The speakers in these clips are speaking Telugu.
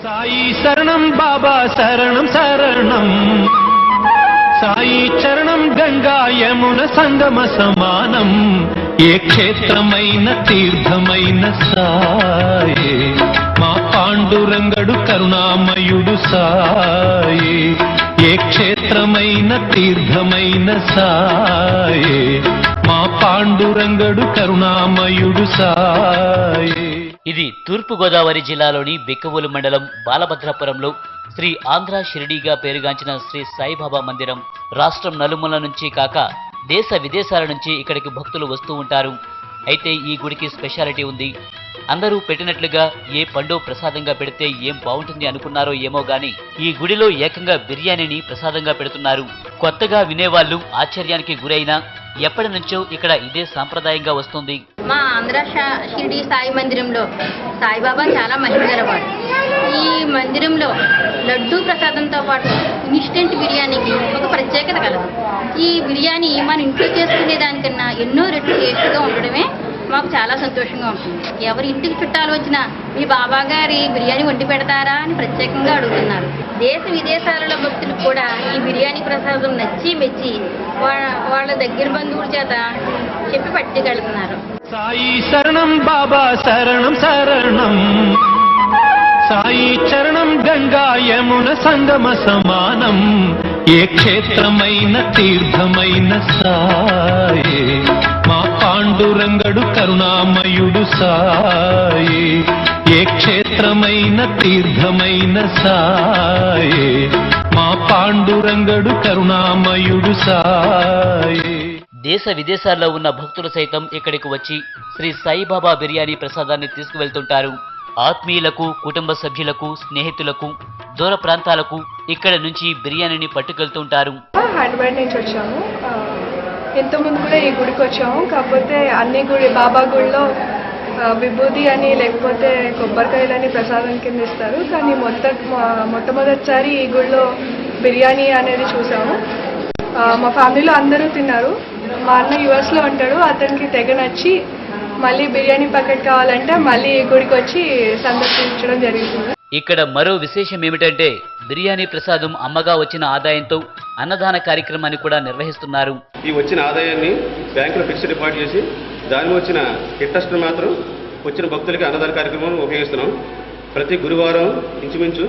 సాయి శరణం బాబా శరణం శరణం, సాయి చరణం గంగా యమున సంగమ సమానం, ఏ క్షేత్రమైన తీర్థమైన సాయే, మా పాండురంగడు కరుణామయుడు సాయే, ఏ క్షేత్రమైన తీర్థమైన సాయే, మా పాండురంగడు కరుణామయుడు సాయే. ఇది తూర్పు గోదావరి జిల్లాలోని బిక్కవోలు మండలం బాలభద్రాపురంలో శ్రీ ఆంధ్ర షిరిడీగా పేరుగాంచిన శ్రీ సాయిబాబా మందిరం. రాష్ట్రం నలుమూల నుంచి కాక దేశ విదేశాల నుంచి ఇక్కడికి భక్తులు వస్తూ ఉంటారు. అయితే ఈ గుడికి స్పెషాలిటీ ఉంది. అందరూ పెట్టినట్లుగా ఏ పండు ప్రసాదంగా పెడితే ఏం బాగుంటుంది అనుకున్నారో ఏమో గాని ఈ గుడిలో ఏకంగా బిర్యానీని ప్రసాదంగా పెడుతున్నారు. కొత్తగా వినేవాళ్లు ఆశ్చర్యానికి గురైనా ఎప్పటి నుంచో ఇక్కడ ఇదే సాంప్రదాయంగా వస్తుంది. మా ఆంధ్ర షిరిడి సాయి మందిరంలో సాయిబాబా చాలా మహిమగలవాడు. ఈ మందిరంలో లడ్డూ ప్రసాదంతో పాటు ఇన్స్టెంట్ బిర్యానీకి ఒక ప్రత్యేకత కలదు. ఈ బిర్యానీ మన ఇంట్లో చేసుకునే దానికన్నా ఎన్నో రెట్లు టేస్ట్గా ఉండడమే మాకు చాలా సంతోషంగా ఉంటుంది. ఎవరి ఇంటికి చుట్టాలు వచ్చినా మీ బాబా గారి బిర్యానీ వండి పెడతారా అని ప్రత్యేకంగా అడుగుతున్నారు. దేశ విదేశాలలో భక్తులు కూడా ఈ బిర్యానీ ప్రసాదం నచ్చి మెచ్చి వాళ్ళ దగ్గర బంధువుల చేత చెప్పి పట్టుకెళ్తున్నారు. సాయి శరణం బాబా శరణం శరణం, సాయి చరణం గంగా యమున సంగమ సమానం, ఏ క్షేత్రమైన తీర్థమైన సాయే, మా పాండురంగడు కరుణామయుడు సాయే, ఏ క్షేత్రమైన తీర్థమైన సాయే, మా పాండురంగడు కరుణామయుడు సాయే. దేశ విదేశాల్లో ఉన్న భక్తులు సైతం ఇక్కడికి వచ్చి శ్రీ సాయిబాబా బిర్యానీ ప్రసాదాన్ని తీసుకువెళ్తుంటారు. ఆత్మీయులకు, కుటుంబ సభ్యులకు, స్నేహితులకు, దూర ప్రాంతాలకు ఇక్కడ నుంచి బిర్యానీని పట్టుకెళ్తుంటారు. హైదరాబాద్ నుంచి వచ్చాము. ఇంతకుముందు కూడా ఈ గుడికి వచ్చాము. కాకపోతే అన్ని బాబా గుడిలో విభూతి అని లేకపోతే కొబ్బరికాయలని ప్రసాదం కింద ఇస్తారు. కానీ మొట్టమొదటిసారి ఈ గుడిలో బిర్యానీ అనేది చూసాము. మా ఫ్యామిలీలో అందరూ తిన్నారు. మా అన్న యుఎస్లో ఉంటాడు. అతనికి తెగ నచ్చి మళ్ళీ బిర్యానీ ప్యాకెట్ కావాలంటే మళ్ళీ ఈ గుడికి వచ్చి సందర్శించడం జరుగుతుంది. ఇక్కడ మరో విశేషం ఏమిటంటే బిర్యానీ ప్రసాదం అమ్మగా వచ్చిన ఆదాయంతో అన్నదాన కార్యక్రమాన్ని కూడా నిర్వహిస్తున్నారు. ఈ వచ్చిన ఆదాయాన్ని బ్యాంకులో ఫిక్స్డ్ డిపాజిట్ చేసి దాని వచ్చిన ఇంట్రెస్ట్ మాత్రం వచ్చిన భక్తులకి అన్నదాన కార్యక్రమం ఉపయోగిస్తున్నాం. ప్రతి గురువారం ఇంచుమించు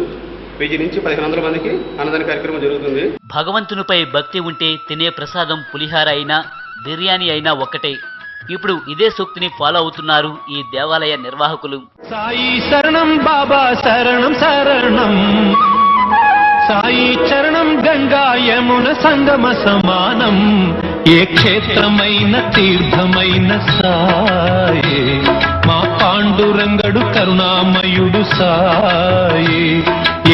1000 నుంచి 1500 మందికి అన్నదాన కార్యక్రమం జరుగుతుంది. భగవంతునిపై భక్తి ఉంటే తినే ప్రసాదం పులిహార అయినా బిర్యానీ అయినా ఒక్కటే. ఇప్పుడు ఇదే సూక్తిని ఫాలో అవుతున్నారు ఈ దేవాలయ నిర్వాహకులు. సాయి శరణం బాబా శరణం శరణం, సాయి చరణం గంగా యమున సంగమ సమానం, ఏ క్షేత్రమైన తీర్థమైన సాయే, మా పాండురంగడు కరుణామయుడు సాయే,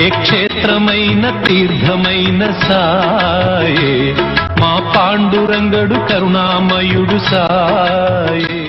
ఏ క్షేత్రమైన తీర్థమైన సాయే, మా పాండురంగడు కరుణామయుడు సాయే.